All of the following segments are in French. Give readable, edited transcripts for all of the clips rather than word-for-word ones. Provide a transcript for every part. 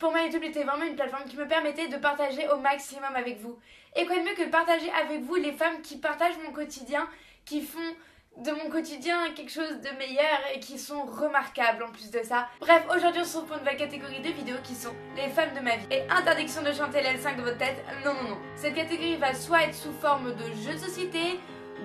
Pour moi, YouTube était vraiment une plateforme qui me permettait de partager au maximum avec vous. Et quoi de mieux que de partager avec vous les femmes qui partagent mon quotidien, qui font de mon quotidien quelque chose de meilleur et qui sont remarquables en plus de ça. Bref, aujourd'hui on se retrouve pour une nouvelle catégorie de vidéos qui sont les femmes de ma vie. Et interdiction de chanter l'L5 de votre tête, non non non. Cette catégorie va soit être sous forme de jeux de société,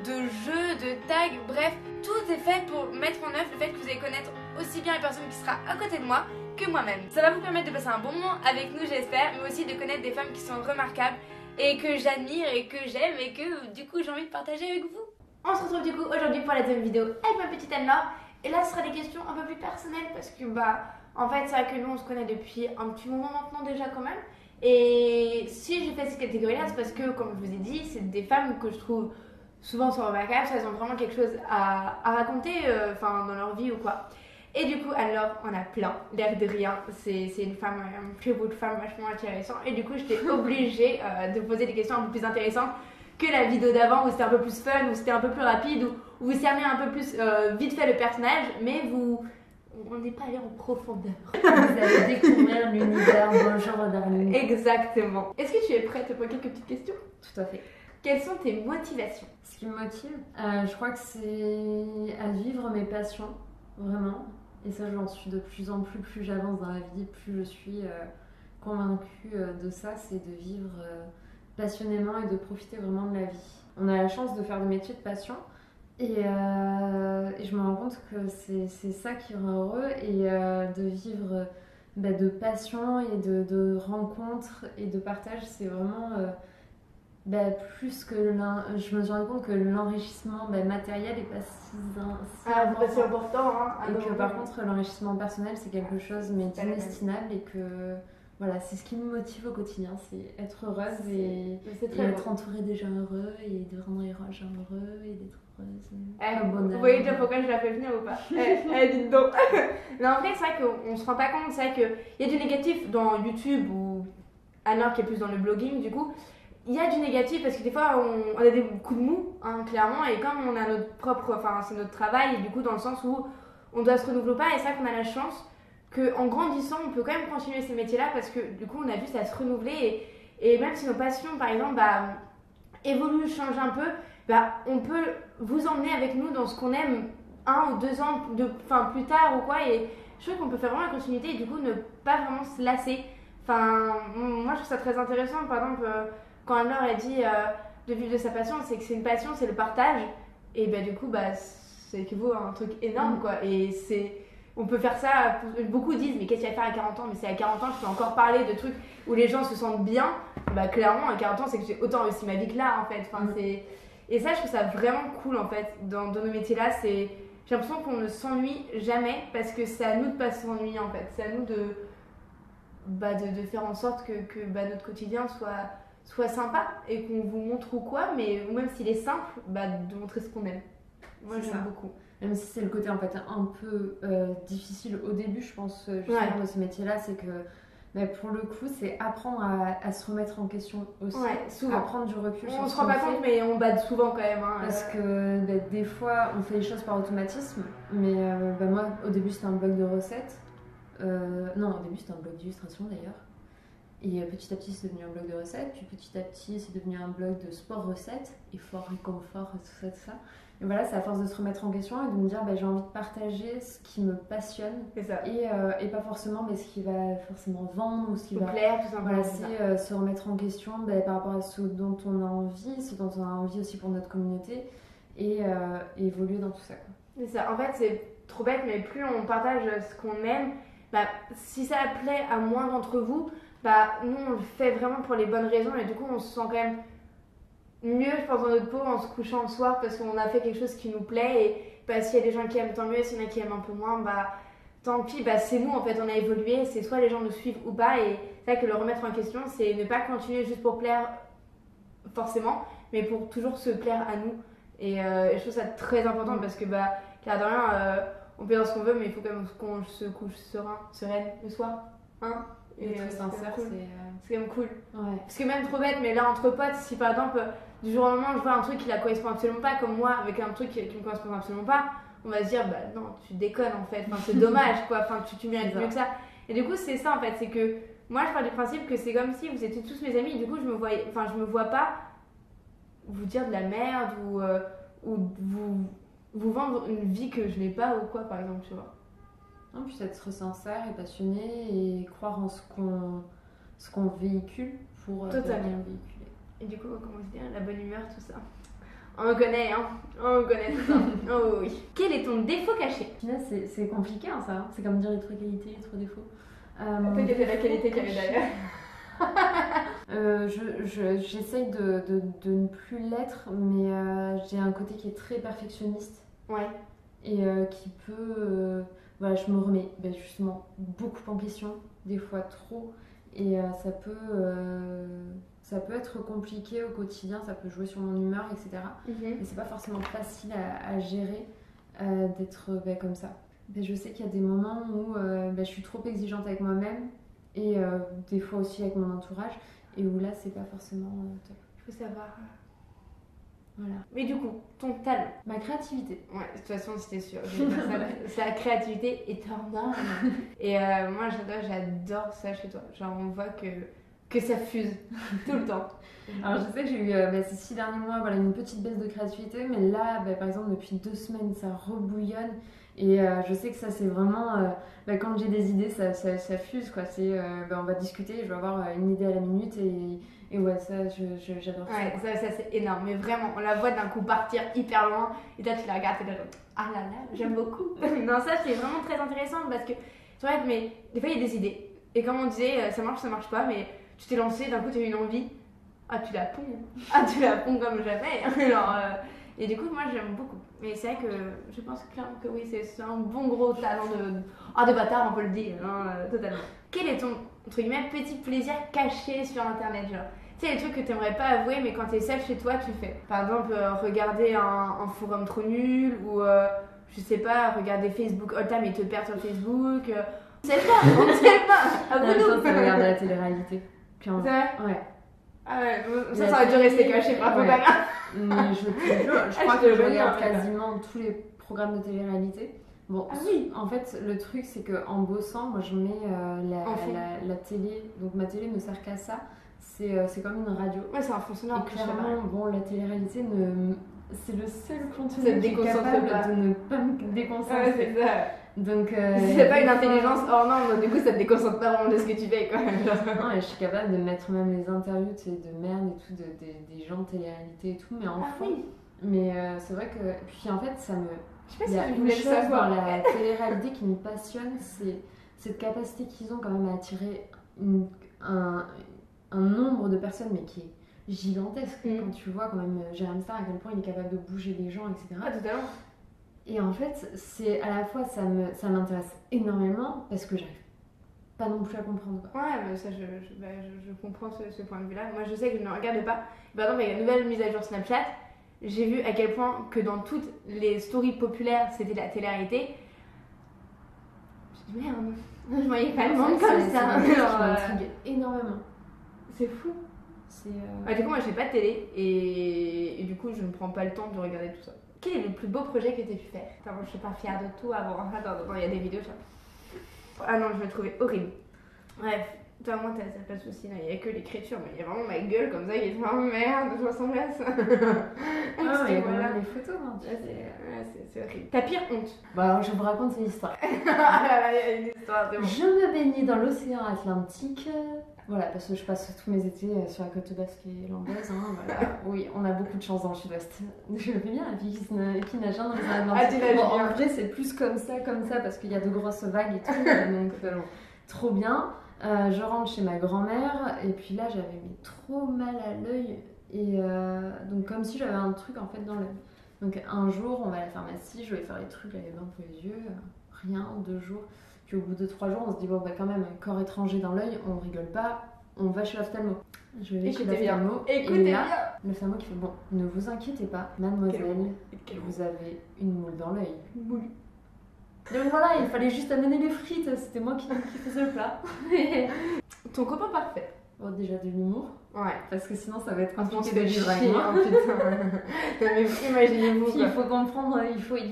de jeux, de tags, bref, tout est fait pour mettre en œuvre le fait que vous allez connaître aussi bien la personne qui sera à côté de moi que moi-même. Ça va vous permettre de passer un bon moment avec nous j'espère, mais aussi de connaître des femmes qui sont remarquables et que j'admire et que j'aime et que du coup j'ai envie de partager avec vous. On se retrouve du coup aujourd'hui pour la deuxième vidéo avec ma petite Anne-Laure. Et là ce sera des questions un peu plus personnelles parce que en fait c'est vrai que nous on se connaît depuis un petit moment maintenant déjà quand même. Et si j'ai fait cette catégorie là c'est parce que comme je vous ai dit c'est des femmes que je trouve souvent sont remarquables, elles ont vraiment quelque chose à raconter dans leur vie ou quoi. Et du coup Anne-Laure on a plein, l'air de rien, c'est une femme, un très beau de femme vachement intéressant. Et du coup j'étais obligée de poser des questions un peu plus intéressantes que la vidéo d'avant où c'était un peu plus fun, où c'était un peu plus rapide, où vous cerniez un peu plus vite fait le personnage, mais on n'est pas allé en profondeur. Vous allez découvrir l'univers d'un genre d'Arlene. Exactement. Est-ce que tu es prête pour quelques petites questions? Tout à fait. Quelles sont tes motivations? Ce qui me motive, je crois que c'est à vivre mes passions, vraiment. Et ça, j'en suis de plus en plus j'avance dans la vie, plus je suis convaincue de ça, c'est de vivre passionnément et de profiter vraiment de la vie. On a la chance de faire des métiers de passion et je me rends compte que c'est ça qui rend heureux et de vivre de passion et de rencontres et de partage, c'est vraiment plus que je me suis rendu compte que l'enrichissement matériel est pas si important hein, et que par contre l'enrichissement personnel c'est quelque chose d'inestimable et que voilà, c'est ce qui me motive au quotidien, c'est être heureuse et être entourée des gens heureux et de rendre les gens heureux et d'être heureuse. Vous voyez déjà pourquoi je la fais venir ou pas? Dites donc. Non, en fait, c'est vrai qu'on se rend pas compte, c'est vrai qu'il y a du négatif dans YouTube ou Anne-Laure qui est plus dans le blogging, du coup. Il y a du négatif parce que des fois on a des coups de mou, hein, clairement, et comme on a notre propre, c'est notre travail, et du coup, dans le sens où on doit se renouveler pas, et c'est vrai qu'on a la chance qu'en grandissant, on peut quand même continuer ces métiers-là parce que du coup, on a juste à se renouveler et même si nos passions, par exemple, évoluent, changent un peu, on peut vous emmener avec nous dans ce qu'on aime 1 ou 2 ans plus tard ou quoi. Et je trouve qu'on peut faire vraiment la continuité et du coup, ne pas vraiment se lasser. Moi, je trouve ça très intéressant. Par exemple, quand Anne-Laure a dit de vivre de sa passion, c'est que c'est une passion, c'est le partage. Et du coup, ça équivaut à un truc énorme, quoi. Et on peut faire ça, beaucoup disent mais qu'est-ce que tu vas faire à 40 ans? Mais c'est à 40 ans je peux encore parler de trucs où les gens se sentent bien. Clairement à 40 ans c'est que j'ai autant réussi ma vie que là en fait. Et ça je trouve ça vraiment cool en fait dans nos métiers là. J'ai l'impression qu'on ne s'ennuie jamais parce que c'est à nous de pas s'ennuyer en fait. C'est à nous de faire en sorte que notre quotidien soit sympa et qu'on vous montre ou quoi, mais même s'il est simple, de montrer ce qu'on aime. Moi j'aime beaucoup. Même si c'est le côté en fait un peu difficile au début, je pense, justement, de ce métier-là, c'est que pour le coup, c'est apprendre à se remettre en question aussi. Ouais, souvent. À prendre du recul. On se rend pas compte, mais on bade souvent quand même. Hein, parce que des fois, on fait les choses par automatisme. Mais moi, au début, c'était un blog de recettes. Non, au début, c'était un blog d'illustration d'ailleurs. Et petit à petit, c'est devenu un blog de recettes. Puis petit à petit, c'est devenu un blog de sport-recettes. Effort, réconfort, tout ça. Et voilà, c'est à force de se remettre en question et de me dire j'ai envie de partager ce qui me passionne et pas forcément ce qui va forcément vendre ou ce qui va plaire, tout simplement. Voilà, c'est se remettre en question par rapport à ce dont on a envie, ce dont on a envie aussi pour notre communauté et évoluer dans tout ça, quoi. C'est ça, en fait c'est trop bête mais plus on partage ce qu'on aime, si ça plaît à moins d'entre vous, nous on le fait vraiment pour les bonnes raisons et du coup on se sent quand même mieux je pense dans notre peau en se couchant le soir parce qu'on a fait quelque chose qui nous plaît et s'il y a des gens qui aiment tant mieux, s'il y en a qui aiment un peu moins tant pis, c'est nous en fait on a évolué, c'est soit les gens nous suivent ou pas et c'est vrai que le remettre en question c'est ne pas continuer juste pour plaire forcément mais pour toujours se plaire à nous et je trouve ça très important parce que clair de rien on peut dire ce qu'on veut mais il faut quand même qu'on se couche sereine le soir hein. Et sincère, c'est quand même cool. Ouais. Parce que même trop bête, mais là entre potes, si par exemple du jour au lendemain je vois un truc qui la correspond absolument pas, comme moi avec un truc qui me correspond absolument pas, on va se dire non, tu déconnes en fait, c'est dommage quoi, tu mérites mieux que ça. Et du coup, c'est ça en fait, c'est que moi je pars du principe que c'est comme si vous étiez tous mes amis, du coup je me vois pas vous dire de la merde ou vous vendre une vie que je n'ai pas ou quoi par exemple, tu vois. Non, puis être sincère et passionné et croire en ce qu'on véhicule pour bien véhiculer. Et du coup, comment se dire, la bonne humeur, tout ça. On connaît, hein. On connaît tout ça. Oh oui. Quel est ton défaut caché? Finalement, c'est compliqué, hein, ça. C'est comme dire les trois qualités, les trois défauts. Peut-être que c'est la qualité qu'il y avait d'ailleurs. J'essaye de ne plus l'être, mais j'ai un côté qui est très perfectionniste. Ouais. Et qui peut... voilà, je me remets justement beaucoup en question, des fois trop. Et ça peut être compliqué au quotidien, ça peut jouer sur mon humeur, etc. Et c'est pas forcément facile à gérer d'être comme ça. Je sais qu'il y a des moments où je suis trop exigeante avec moi-même et des fois aussi avec mon entourage et où là c'est pas forcément top. Il faut savoir. Voilà. Mais du coup, ton talent. Ma créativité. Ouais, de toute façon c'était sûr. C'est la créativité éternelle. Et moi j'adore ça chez toi. Genre on voit que ça fuse tout le temps. Alors je sais que j'ai eu ces 6 derniers mois une petite baisse de créativité, mais là par exemple depuis 2 semaines ça rebouillonne et je sais que ça c'est vraiment quand j'ai des idées ça fuse quoi. C'est on va discuter, je vais avoir une idée à la minute et ouais ça j'adore ça. Ouais, ça c'est énorme, mais vraiment on la voit d'un coup partir hyper loin et toi tu la regardes et t'es là ah là là j'aime beaucoup. Non ça c'est vraiment très intéressant parce que c'est vrai mais des fois il y a des idées et comme on disait ça marche pas mais tu t'es lancé, d'un coup tu as eu une envie. Ah, tu la ponds comme jamais. Alors, et du coup, moi j'aime beaucoup. Mais c'est vrai que je pense clairement que oui, c'est un bon gros talent de bâtard, on peut le dire, hein, totalement. Quel est ton, entre guillemets, petit plaisir caché sur internet, genre? Tu sais, les trucs que t'aimerais pas avouer, mais quand t'es seul chez toi, tu fais. Par exemple, regarder un forum trop nul, ou je sais pas, regarder Facebook all time et te perdre sur Facebook. On sait pas. Ah, je pense que regarder la télé-réalité. C'est vrai? Ouais. Ah ouais, ça aurait dû rester caché par contre. Mais je crois que je regarde quasiment tous les programmes de télé-réalité. Bon, oui. En fait, le truc c'est qu'en bossant, moi je mets la télé, donc ma télé ne sert qu'à ça. C'est comme une radio. Ouais, c'est un fond sonore. Et clairement, la télé-réalité, c'est le seul contenu qui est capable de ne pas me déconcentrer. Ouais, c'est ça. Donc, c'est pas une intelligence hors norme, du coup ça te déconcentre pas vraiment de ce que tu fais quoi. Non, et je suis capable de mettre même les interviews de merde et tout, des gens de télé-réalité et tout, mais en fond. Oui. Mais c'est vrai que. Puis en fait, ça me. Je sais pas il y a si une chose dans la télé-réalité qui me passionne, c'est cette capacité qu'ils ont quand même à attirer un nombre de personnes, mais qui est gigantesque. Quand tu vois quand même Jérém Star, à quel point il est capable de bouger les gens, etc. Ah, totalement. Et en fait, c'est à la fois ça m'intéresse énormément parce que j'arrive pas non plus à comprendre. Quoi. Ouais, mais ça je comprends ce point de vue-là. Moi je sais que je ne regarde pas. Par exemple, avec la nouvelle mise à jour Snapchat, j'ai vu à quel point que dans toutes les stories populaires c'était la télé-réalité. Je me dis merde, je voyais pas le monde comme ça. Ça m'intrigue énormément. C'est fou. Du coup, moi j'ai pas de télé et du coup je ne prends pas le temps de regarder tout ça. Quel est le plus beau projet que tu aies pu faire? Attends, je suis pas fière de tout avant. Attends, il y a des vidéos, ça. Ah non, je me trouvais horrible. Bref, toi, moi, t'as pas de soucis, il y a que l'écriture, mais il y a vraiment ma gueule comme ça qui est oh merde, je ressemble à ça. Ah, et voilà les photos, hein, tu vois, c'est horrible. Ta pire honte? Bah, alors je vous raconte une histoire. Ah là là, il y a une histoire, c'est bon. Je me baignais dans l'océan Atlantique. Voilà, parce que je passe tous mes étés sur la côte basque et landaise. Hein, voilà. Oui, on a beaucoup de chance dans le sud-ouest. Je le fais bien, la fille qui nage dans les Atlantiques. En vrai, c'est plus comme ça, parce qu'il y a de grosses vagues et tout. Donc, trop bien. Je rentre chez ma grand-mère et puis là, j'avais trop mal à l'œil. Et donc, comme si j'avais un truc en fait dans l'œil. Donc, un jour, on va à la pharmacie, je vais faire les trucs, j'avais bain pour les yeux. Rien, 2 jours. Puis au bout de 3 jours, on se dit bon, quand même, un corps étranger dans l'œil, on rigole pas, on va chez l'ophtalmo. Je vais chez l'ophtalmo. Écoutez là, l'ophtalmo qui fait bon, ne vous inquiétez pas, mademoiselle, vous avez une moule dans l'œil. Une moule. Donc voilà, il fallait juste amener les frites, c'était moi qui faisais le plat. Ton copain parfait. Bon, déjà de l'humour, Ouais. parce que sinon ça va être On se compliqué fait de vivre avec chier, moi. hein, putain. Non, mais imaginez-vous, Puis quoi. il faut comprendre,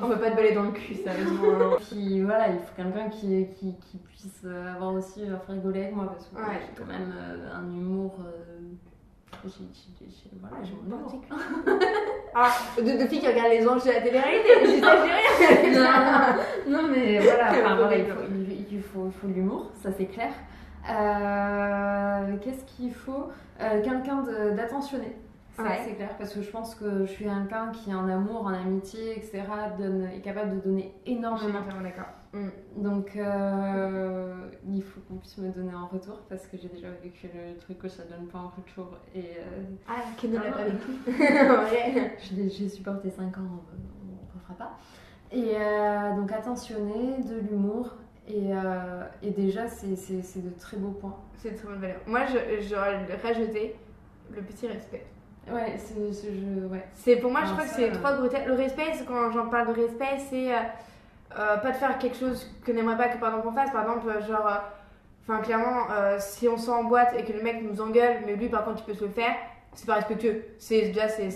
On peut pas te baler dans le cul, sérieusement. Puis voilà, il faut quelqu'un qui puisse avoir aussi rigoler avec moi, parce que Ouais. j'ai quand même un humour. Voilà, j'ai mon humour. Ah, de filles qui regardent les anges de la télé-réalité, j'exagère. Non, mais voilà, voilà, il faut l'humour, ça c'est clair. Qu'est-ce qu'il faut quelqu'un d'attentionné. Ça, Ouais. c'est clair, parce que je pense que je suis quelqu'un qui, en amour, en amitié, etc., est capable de donner Je suis énormément. entièrement d'accord. Donc, il faut qu'on puisse me donner en retour, parce que j'ai déjà vécu le truc que ça donne pas en retour. Et Ah, qui ne l'a pas vécu. Ouais. j'ai supporté 5 ans, on ne refera pas. Et donc, attentionné, de l'humour, et déjà, c'est de très beaux points. C'est une très bonne valeur. Moi, j'aurais rajouté le petit respect. Ouais, ouais. C'est pour moi, je Alors crois que ça, c'est trop brutalement. Le respect, quand j'en parle de respect, c'est pas de faire quelque chose que n'aimerait pas que par exemple on fasse. Par exemple, enfin clairement, si on sort en boîte et que le mec nous engueule, mais lui par contre il peut se le faire, c'est pas respectueux. C'est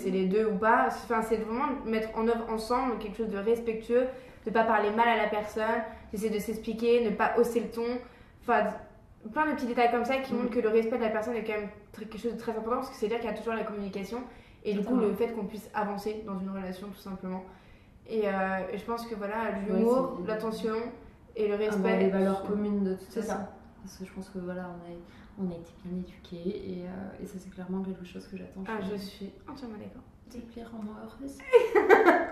les deux ou pas. Enfin, c'est vraiment mettre en œuvre ensemble quelque chose de respectueux, de pas parler mal à la personne, d'essayer de s'expliquer, ne pas hausser le ton. Enfin, plein de petits détails comme ça qui montrent que le respect de la personne est quand même quelque chose de très important, parce que c'est-à-dire qu'il y a toujours la communication et du coup le fait qu'on puisse avancer dans une relation tout simplement. Et je pense que voilà, l'humour, l'attention et le respect. Les valeurs communes de toute C'est façon. ça. Parce que je pense que voilà, on a été bien éduqués, et ça c'est clairement quelque chose que j'attends. Ah, je suis entièrement d'accord. S'il te plaît, rends-moi heureuse.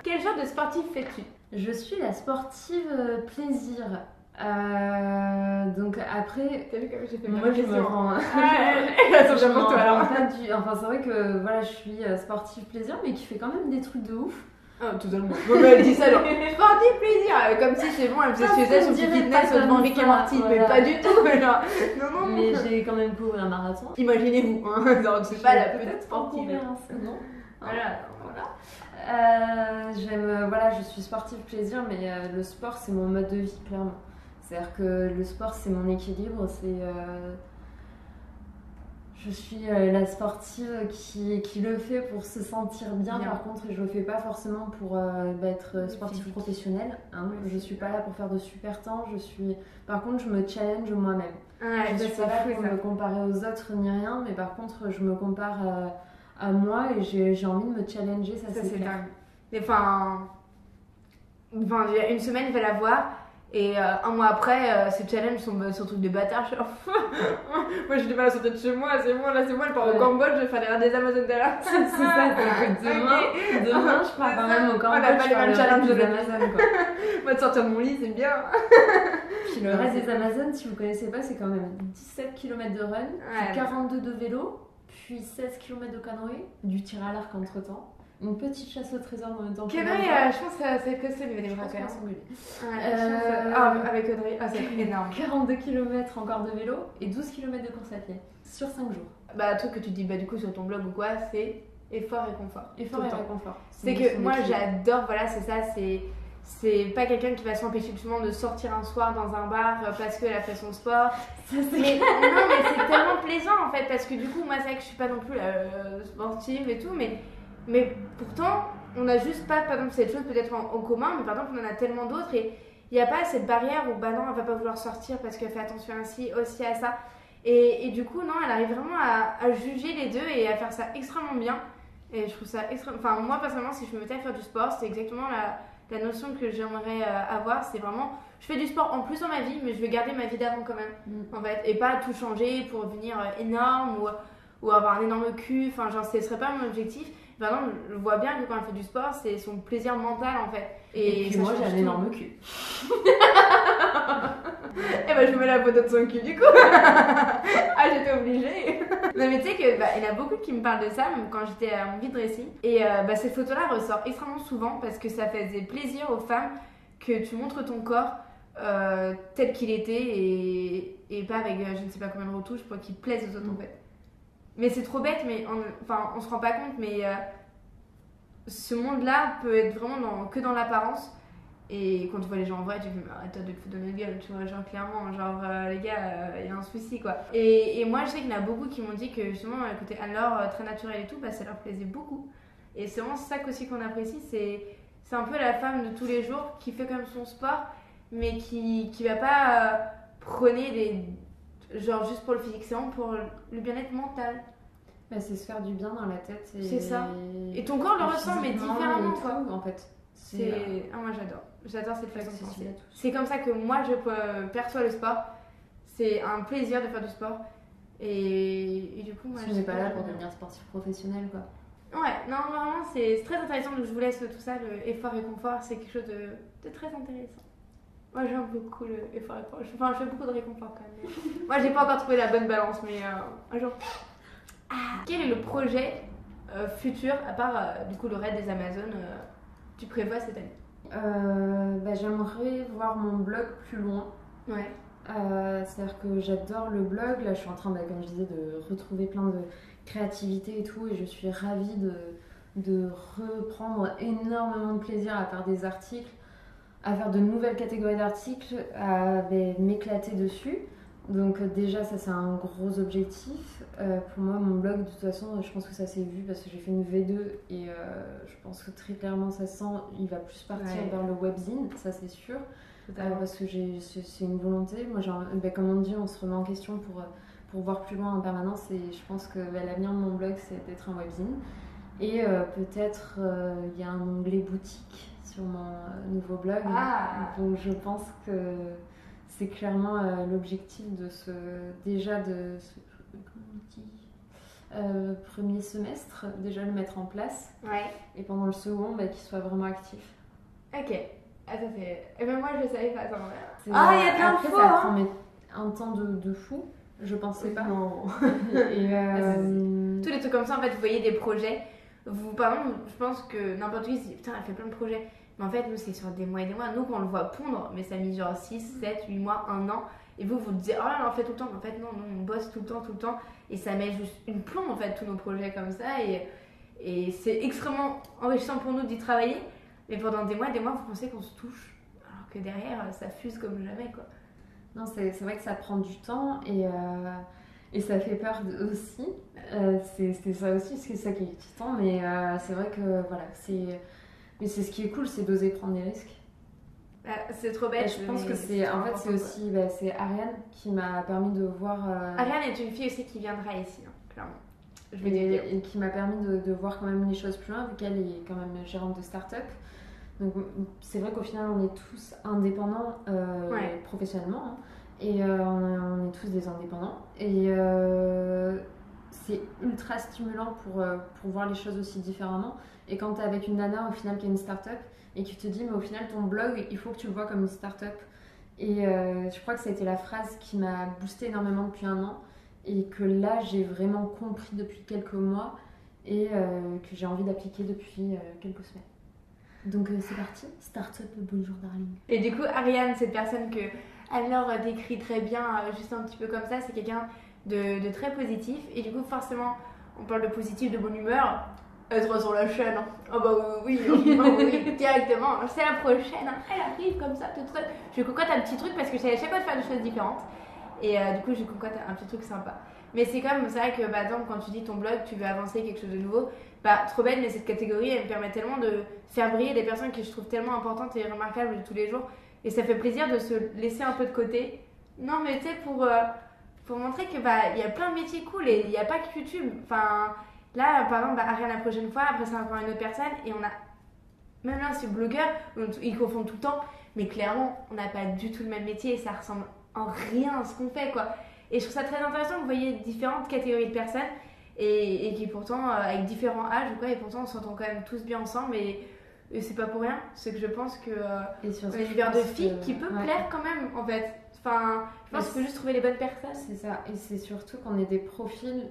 Quel genre de sportif fais-tu? Je suis la sportive plaisir. Donc après, T'as vu comme j'ai fait moi je me rends. Je Je m'en toi alors. rends pas du. Enfin, c'est vrai que voilà, je suis sportive plaisir, mais qui fait quand même des trucs de ouf. Ah, totalement. Bon, bah, elle dit ça genre sportif plaisir, comme si c'est bon, elle faisait suivre son petit fitness devant Rick et Morty, mais pas du tout. Genre. Non. Mais j'ai quand même couru un marathon. Imaginez-vous, hein, genre, c'est pas la petite sportive. Non. Voilà. Voilà, je suis sportive plaisir, mais le sport c'est mon mode de vie, clairement. C'est-à-dire que le sport c'est mon équilibre, je suis la sportive qui le fait pour se sentir bien. Par contre, je le fais pas forcément pour être sportive professionnelle. Hein. Je suis pas là pour faire de super temps. Par contre, je me challenge moi-même. Ouais, je suis pas là pour me comparer aux autres ni rien, mais par contre, je me compare à moi et j'ai envie de me challenger. Ça c'est clair. dingue. Mais enfin, il y a une semaine, il va la voir. Et un mois après, ces challenges sont sur truc de bâtard. Je suis moi, j'ai du mal à sortir de chez moi. C'est moi, elle part au Cambodge, je vais faire les rats des Amazones derrière. C'est ça, demain, je pars quand même au Cambodge. On n'a pas les mêmes challenges des Amazones, quoi. Moi, de sortir de mon lit, c'est bien. Puis le reste des Amazones, si vous connaissez pas, c'est quand même 17 km de run, puis 42 de vélo, puis 16 km de canoë, du tir à l'arc entre temps. Une petite chasse au trésor dans le temps. Canoë, je pense que c'est que ça, il y avait des bras quand même. Avec Audrey, c'est énorme. 42 km encore de vélo et 12 km de course à pied sur 5 jours. Bah, un truc que tu dis du coup sur ton blog ou quoi, c'est effort et confort. Effort et réconfort. C'est que moi j'adore, voilà, c'est ça, c'est pas quelqu'un qui va s'empêcher justement de sortir un soir dans un bar parce qu'elle a fait son sport. Mais c'est tellement plaisant en fait, parce que du coup, moi c'est vrai que je suis pas non plus sportive et tout, mais pourtant, on n'a juste pas, par exemple, cette chose peut-être en commun, mais par exemple, on en a tellement d'autres et il n'y a pas cette barrière où, bah non, elle va pas vouloir sortir parce qu'elle fait attention ainsi, aussi à ça. Et du coup, non, elle arrive vraiment à juger les deux et à faire ça extrêmement bien. Et je trouve ça extrêmement... Enfin, moi, personnellement, si je me mettais à faire du sport, c'est exactement la notion que j'aimerais avoir. C'est vraiment, je fais du sport en plus dans ma vie, mais je veux garder ma vie d'avant quand même, en fait. Et pas tout changer pour devenir énorme ou avoir un énorme cul. Enfin, genre, ce serait pas mon objectif. Par exemple, je vois bien que quand elle fait du sport, c'est son plaisir mental en fait. Et puis moi, j'ai un énorme cul. Et bah, je me mets la photo de son cul du coup. Ah, j'étais obligée. Non, mais tu sais que il y en a beaucoup qui me parlent de ça, même quand j'étais à mon dressing. Et cette photo-là ressort extrêmement souvent parce que ça faisait plaisir aux femmes que tu montres ton corps tel qu'il était et pas avec je ne sais pas combien de retouches pour qu'il plaise aux autres en fait. Mais c'est trop bête, mais on se rend pas compte, mais ce monde-là peut être vraiment que dans l'apparence. Et quand tu vois les gens en vrai, tu te dis, mais arrête de te foutre de notre gueule, tu vois, genre clairement, genre les gars, il y a un souci quoi. Et moi je sais qu'il y en a beaucoup qui m'ont dit que justement le côté Anne-Laure très naturel et tout, bah ça leur plaisait beaucoup. Et c'est vraiment ça aussi qu'on apprécie, c'est un peu la femme de tous les jours qui fait comme son sport, mais qui va pas prôner genre juste pour le physique, c'est vraiment pour le bien-être mental. Bah, c'est se faire du bien dans la tête. C'est ça. Et ton corps le ressent, mais différemment quoi. En fait. Moi j'adore cette façon de penser. C'est comme ça que moi je perçois le sport. C'est un plaisir de faire du sport. Et du coup, moi je suis pas là pour devenir sportif professionnel quoi. Ouais, non, vraiment c'est très intéressant. Donc je vous laisse tout ça, le effort et confort, c'est quelque chose de très intéressant. Moi j'aime beaucoup le effort et confort. Enfin, je fais beaucoup de réconfort quand même. Moi j'ai pas encore trouvé la bonne balance, mais un jour. Quel est le projet futur, à part du coup le raid des Amazones, tu prévois cette année? J'aimerais voir mon blog plus loin. Ouais. C'est-à-dire que j'adore le blog. Là, je suis en train, comme je disais, de retrouver plein de créativité et tout. Et je suis ravie de reprendre énormément de plaisir à faire des articles, à faire de nouvelles catégories d'articles, à m'éclater dessus. Donc déjà, ça c'est un gros objectif. Pour moi, mon blog, de toute façon, je pense que ça s'est vu parce que j'ai fait une V2 et je pense que très clairement, ça sent, il va plus partir vers le webzine, ça c'est sûr. Parce que c'est une volonté. Moi, comme on dit, on se remet en question pour voir plus loin en permanence et je pense que l'avenir de mon blog, c'est d'être un webzine. Et peut-être, il y a un onglet boutique sur mon nouveau blog. Donc je pense que c'est clairement l'objectif de premier semestre, déjà le mettre en place. Ouais. Et pendant le second, qu'il soit vraiment actif. Ok. Ça c'est... Et ben moi je le savais pas ça. Il y a plein de fois. Ça prend un temps de fou. Je pensais pas. Non. Et tous les trucs comme ça, en fait, vous voyez des projets. Par exemple, je pense que n'importe qui se dit putain, elle fait plein de projets. Mais en fait, nous, c'est sur des mois et des mois. Nous, quand on le voit pondre, mais ça a mis genre 6, 7, 8 mois, 1 an. Et vous dites, oh là, on fait tout le temps. Mais en fait, non, on bosse tout le temps. Et ça met juste une plombe, en fait, tous nos projets comme ça. Et c'est extrêmement enrichissant pour nous d'y travailler. Mais pendant des mois, vous pensez qu'on se touche. Alors que derrière, ça fuse comme jamais, quoi. Non, c'est vrai que ça prend du temps et ça fait peur aussi. C'est ça aussi, c'est ça qui est excitant. Mais c'est vrai que voilà, mais c'est ce qui est cool, c'est d'oser prendre des risques. C'est trop bête. Je pense que c'est aussi c'est Ariane qui m'a permis de voir. Ariane est une fille aussi qui viendra ici, hein, clairement. Et qui m'a permis de voir quand même les choses plus loin, vu qu'elle est quand même gérante de start-up. Donc c'est vrai qu'au final on est tous indépendants professionnellement, hein, et on est tous des indépendants. Et c'est ultra stimulant pour voir les choses aussi différemment. Et quand tu es avec une nana au final qui a une start-up et que tu te dis mais au final ton blog il faut que tu le vois comme une start-up. Et je crois que ça a été la phrase qui m'a boosté énormément depuis 1 an et que là j'ai vraiment compris depuis quelques mois et que j'ai envie d'appliquer depuis quelques semaines. Donc c'est parti, start-up, bonjour darling. Et du coup Ariane, cette personne que Anne-Laure décrit très bien, juste un petit peu comme ça, c'est quelqu'un de très positif. Et du coup forcément, on parle de positif, de bonne humeur. Elle sera sur la chaîne. Hein. Oh bah oui, directement. C'est la prochaine. Hein. Elle arrive comme ça, toute seule. Je concocte un petit truc parce que je savais à chaque fois de faire des choses différentes. Et du coup, je concocte un petit truc sympa. Mais c'est vrai que par exemple, quand tu dis ton blog, tu veux avancer quelque chose de nouveau, trop bête, mais cette catégorie, elle me permet tellement de faire briller des personnes que je trouve tellement importantes et remarquables de tous les jours. Et ça fait plaisir de se laisser un peu de côté. Non, mais tu sais, pour montrer que y a plein de métiers cool et il n'y a pas que YouTube. Enfin. Là, par exemple, Ariane la prochaine fois, après c'est encore une autre personne, et on a, même là, c'est blogueur, ils confondent tout le temps, mais clairement, on n'a pas du tout le même métier et ça ressemble en rien à ce qu'on fait, quoi. Et je trouve ça très intéressant que vous voyez différentes catégories de personnes et qui pourtant, avec différents âges, quoi, et pourtant on s'entend quand même tous bien ensemble et c'est pas pour rien, c'est que je pense que l'univers de filles qui peut plaire quand même, en fait. Enfin, je pense qu'il faut juste trouver les bonnes personnes. C'est ça, et c'est surtout qu'on est des profils.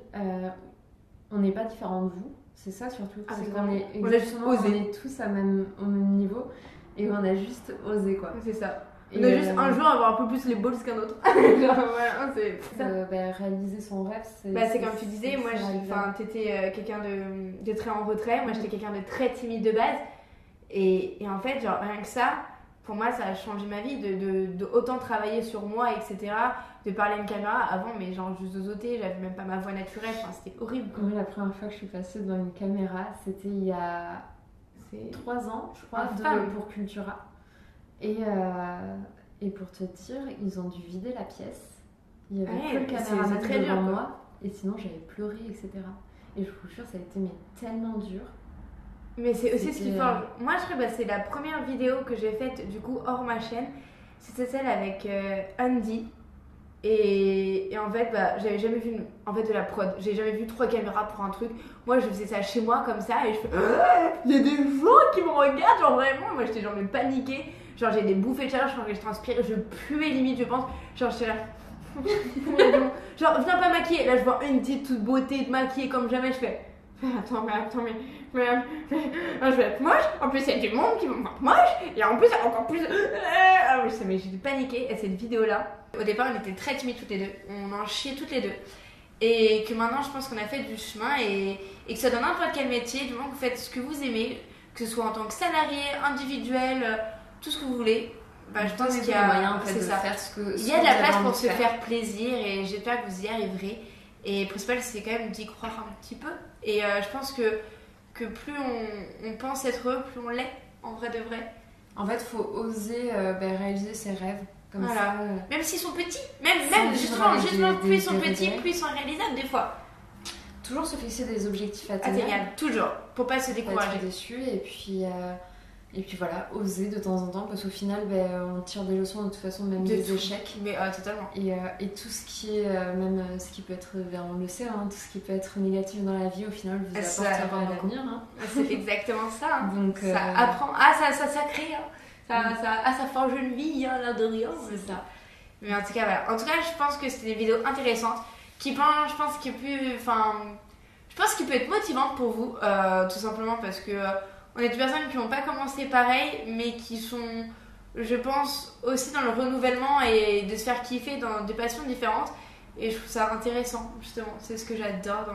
On n'est pas différents de vous, c'est ça surtout. C'est qu'on est exactement, on est tous au même niveau et on a juste osé quoi. C'est ça. On a juste un jour avoir un peu plus les balls qu'un autre. Voilà, c'est ça. Réaliser son rêve, c'est comme tu disais, moi t'étais quelqu'un de très en retrait, moi j'étais quelqu'un de très timide de base et en fait genre rien que ça, pour moi, ça a changé ma vie de autant travailler sur moi, etc. De parler à une caméra. Avant, mais genre, je zozotais, j'avais même pas ma voix naturelle. Enfin, c'était horrible. Moi, la première fois que je suis passée devant une caméra, c'était il y a 3 ans, je crois, pour Cultura. Et pour te dire, ils ont dû vider la pièce. Il y avait que le caméraman devant moi. Et sinon, j'avais pleuré, etc. Et je vous jure, ça a été tellement dur. Mais c'est aussi ce qui forge. Moi, je crois que c'est la première vidéo que j'ai faite, du coup, hors ma chaîne. C'était celle avec Andy. Et en fait, j'avais jamais vu de la prod. J'ai jamais vu 3 caméras pour un truc. Moi, je faisais ça chez moi comme ça. Et je fais il y a des gens qui me regardent. Genre vraiment, moi, j'étais genre mais paniquée. Genre, j'ai des bouffées de chaleur. Je transpirais. Je puais limite, je pense. Genre, j'étais là. Genre, viens pas maquiller. Là, je vois une petite toute beauté de maquiller comme jamais. Je fais. Attends, mais je vais être moche. En plus, il y a du monde qui va me voir moche. Et en plus, encore plus. Ah oui, mais j'ai paniqué. Et cette vidéo-là, au départ, on était très timides toutes les deux. On en chiait toutes les deux. Et que maintenant, je pense qu'on a fait du chemin. Et que ça donne n'importe quel métier. Du moment que vous faites ce que vous aimez, que ce soit en tant que salarié, individuel, tout ce que vous voulez. Je pense qu'il y a moyen en fait, de faire ce que. Il y a de la place pour se faire plaisir. Et j'espère que vous y arriverez. Et le principal, c'est quand même d'y croire un petit peu. Et je pense que plus on pense être heureux, plus on l'est, en vrai de vrai. En fait, il faut oser réaliser ses rêves. Comme voilà. Ça. Même s'ils sont petits. Même justement, plus ils sont petits, plus ils sont réalisables des fois. Toujours se fixer des objectifs atteignables. Toujours. Pour pas se décourager. Pas être déçu. Et puis voilà, oser de temps en temps, parce qu'au final, on tire des leçons de toute façon, même des échecs. Mais totalement. Et tout ce qui est, même ce qui peut être, on le sait, tout ce qui peut être négatif dans la vie, au final, vous apporte un bon avenir. C'est exactement ça. Donc, ça apprend, ça crée, ça forge une vie, l'air de rien. C'est ça. Mais en tout cas, voilà. En tout cas, je pense que c'était des vidéos intéressantes qui, je pense qu'il peut être motivante pour vous, tout simplement parce que. On est des personnes qui n'ont pas commencé pareil, mais qui sont, je pense, aussi dans le renouvellement et de se faire kiffer dans des passions différentes. Et je trouve ça intéressant, justement. C'est ce que j'adore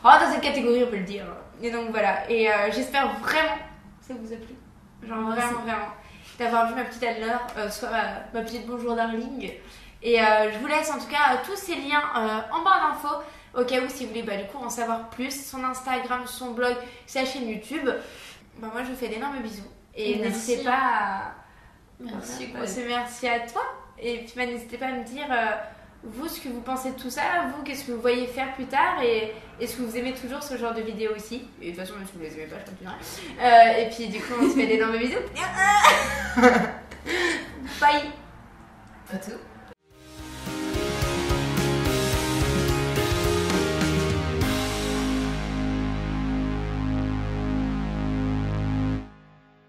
dans cette catégorie, on peut le dire. Et donc voilà. Et j'espère vraiment que ça vous a plu. Genre vraiment. D'avoir vu ma petite Anne-Laure, soit ma petite bonjour darling. Et je vous laisse en tout cas tous ces liens en barre d'infos. Au cas où, si vous voulez du coup en savoir plus, son Instagram, son blog, sa chaîne YouTube. Moi je vous fais d'énormes bisous et n'hésitez pas à... Merci à toi et puis n'hésitez pas à me dire vous ce que vous pensez de tout ça, vous qu'est-ce que vous voyez faire plus tard et est-ce que vous aimez toujours ce genre de vidéos aussi et de toute façon même si vous les aimez pas je continuerai et puis du coup on se fait d'énormes bisous.